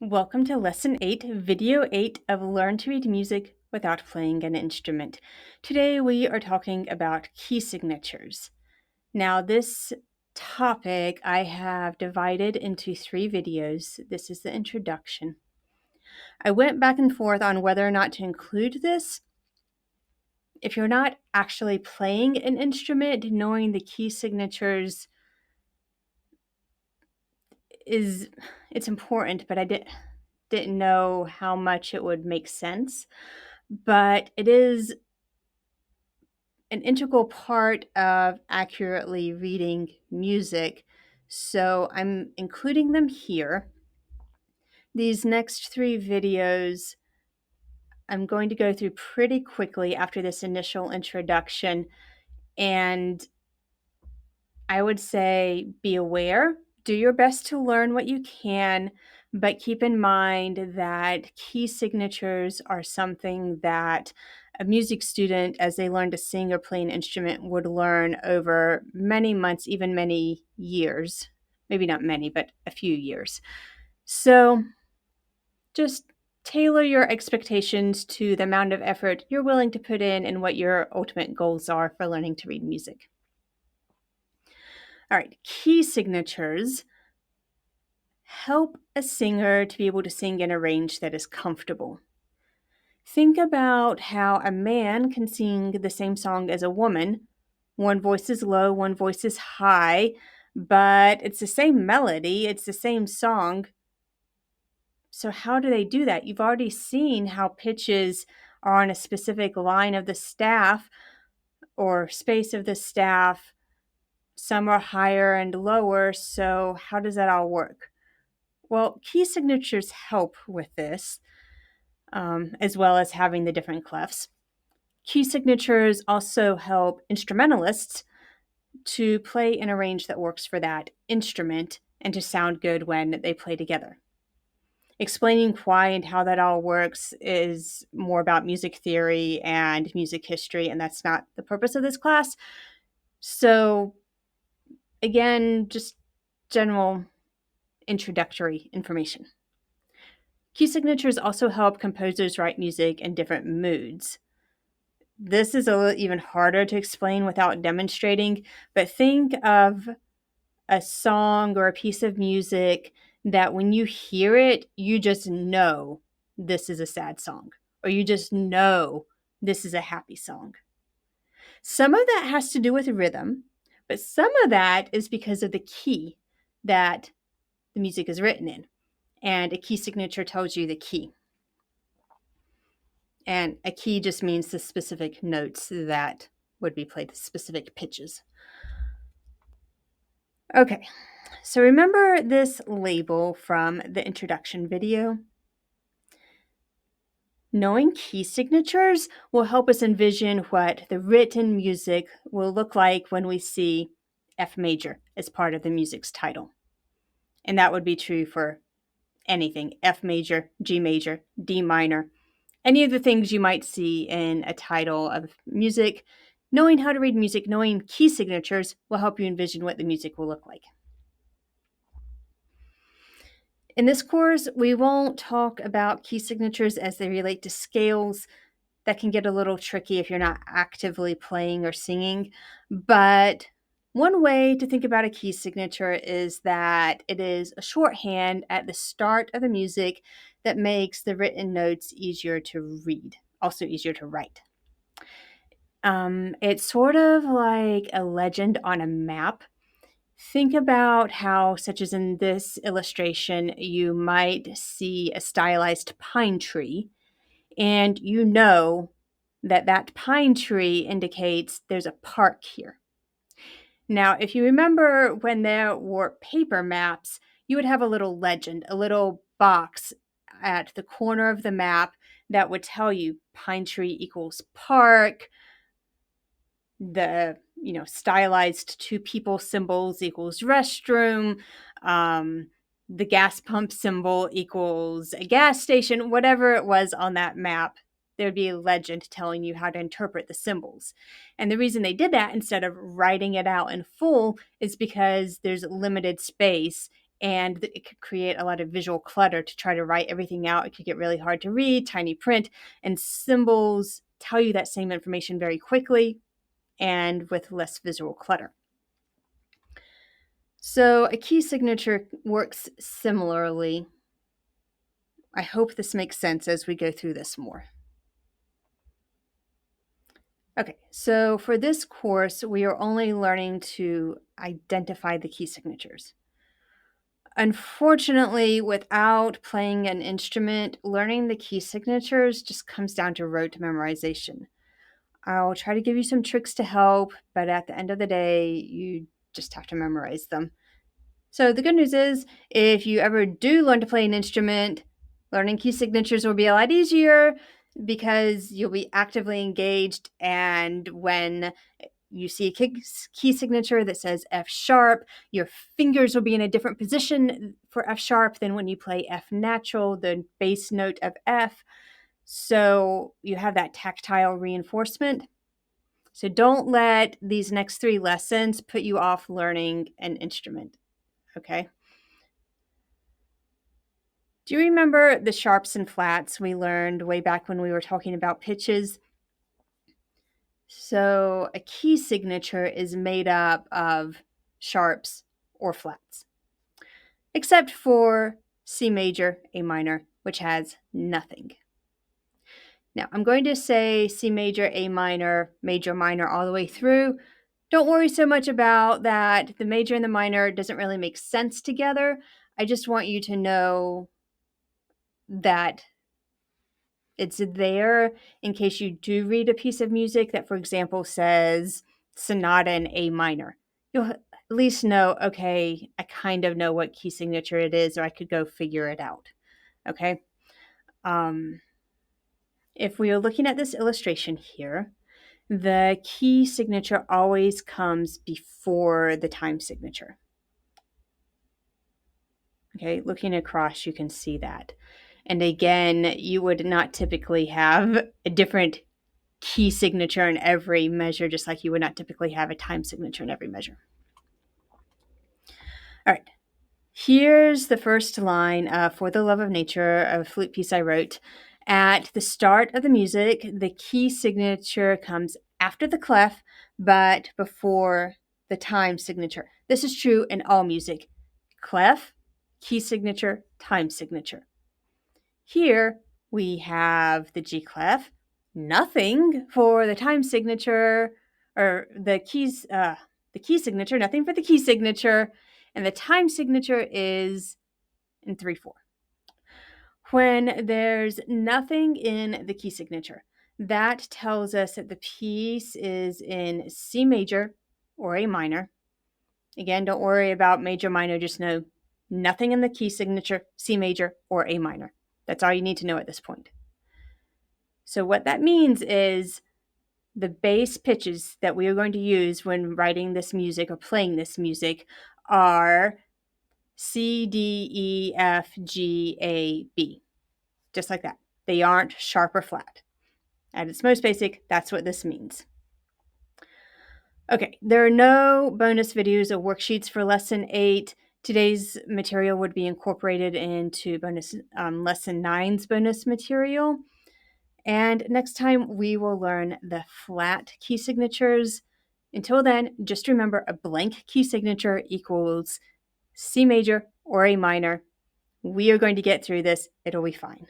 Welcome to Lesson 8, Video 8 of Learn to Read Music Without Playing an Instrument. Today we are talking about key signatures. Now, this topic I have divided into 3 videos. This is the introduction. I went back and forth on whether or not to include this. If you're not actually playing an instrument, knowing the key signatures it's important, but I didn't know how much it would make sense. But it is an integral part of accurately reading music, so I'm including them here. These next 3 videos I'm going to go through pretty quickly after this initial introduction, and I would say be aware, do your best to learn what you can, but keep in mind that key signatures are something that a music student, as they learn to sing or play an instrument, would learn over many months, even many years. Maybe not many, but a few years. So just tailor your expectations to the amount of effort you're willing to put in and what your ultimate goals are for learning to read music. All right, key signatures help a singer to be able to sing in a range that is comfortable. Think about how a man can sing the same song as a woman. One voice is low, one voice is high, but it's the same melody, it's the same song. So, how do they do that? You've already seen how pitches are on a specific line of the staff or space of the staff. Some are higher and lower. So, how does that all work? Well, key signatures help with this, as well as having the different clefs. Key signatures also help instrumentalists to play in a range that works for that instrument and to sound good when they play together. Explaining why and how that all works is more about music theory and music history, and that's not the purpose of this class. So, again, just general introductory information. Key signatures also help composers write music in different moods. This is a little even harder to explain without demonstrating, but think of a song or a piece of music that when you hear it, you just know this is a sad song, or you just know this is a happy song. Some of that has to do with rhythm, but some of that is because of the key that the music is written in. And a key signature tells you the key. And a key just means the specific notes that would be played, the specific pitches. Okay, so remember this label from the introduction video? Knowing key signatures will help us envision what the written music will look like when we see F major as part of the music's title. And that would be true for anything, F major, G major, D minor, any of the things you might see in a title of music. Knowing how to read music, knowing key signatures will help you envision what the music will look like. In this course, we won't talk about key signatures as they relate to scales. That can get a little tricky if you're not actively playing or singing. But one way to think about a key signature is that it is a shorthand at the start of the music that makes the written notes easier to read, also easier to write. It's sort of like a legend on a map. Think about how, such as in this illustration, you might see a stylized pine tree, and you know that that pine tree indicates there's a park here. Now, if you remember when there were paper maps, you would have a little legend, a little box at the corner of the map that would tell you pine tree equals park, the stylized two people symbols equals restroom, the gas pump symbol equals a gas station, whatever it was on that map. There'd be a legend telling you how to interpret the symbols. And the reason they did that instead of writing it out in full is because there's limited space and it could create a lot of visual clutter to try to write everything out. It could get really hard to read, tiny print, and symbols tell you that same information very quickly and with less visual clutter. So a key signature works similarly. I hope this makes sense as we go through this more. Okay, so for this course, we are only learning to identify the key signatures. Unfortunately, without playing an instrument, learning the key signatures just comes down to rote memorization. I'll try to give you some tricks to help, but at the end of the day, you just have to memorize them. So the good news is, if you ever do learn to play an instrument, learning key signatures will be a lot easier because you'll be actively engaged, and when you see a key signature that says F sharp, your fingers will be in a different position for F sharp than when you play F natural, the bass note of F. So you have that tactile reinforcement. So don't let these next 3 lessons put you off learning an instrument, okay? Do you remember the sharps and flats we learned way back when we were talking about pitches? So a key signature is made up of sharps or flats, except for C major, A minor, which has nothing. Now I'm going to say C major, A minor, major, minor all the way through. Don't worry so much about that. The major and the minor doesn't really make sense together. I just want you to know that it's there in case you do read a piece of music that, for example, says sonata in A minor. You'll at least know, okay, I kind of know what key signature it is, or I could go figure it out. Okay. If we are looking at this illustration here, the key signature always comes before the time signature. Okay, looking across, you can see that. And again, you would not typically have a different key signature in every measure, just like you would not typically have a time signature in every measure. All right, here's the first line For the Love of Nature, a flute piece I wrote. At the start of the music, the key signature comes after the clef, but before the time signature. This is true in all music. Clef, key signature, time signature. Here we have the G clef, nothing for the time signature, or the key signature, nothing for the key signature, and the time signature is in 3/4. When there's nothing in the key signature, that tells us that the piece is in C major or A minor. Again, don't worry about major, minor, just know nothing in the key signature, C major or A minor. That's all you need to know at this point. So what that means is the bass pitches that we are going to use when writing this music or playing this music are C, D, E, F, G, A, B. Just like that. They aren't sharp or flat. At its most basic, that's what this means. Okay, there are no bonus videos or worksheets for Lesson 8. Today's material would be incorporated into Lesson 9's bonus material. And next time we will learn the flat key signatures. Until then, just remember a blank key signature equals C major or A minor. We are going to get through this. It'll be fine.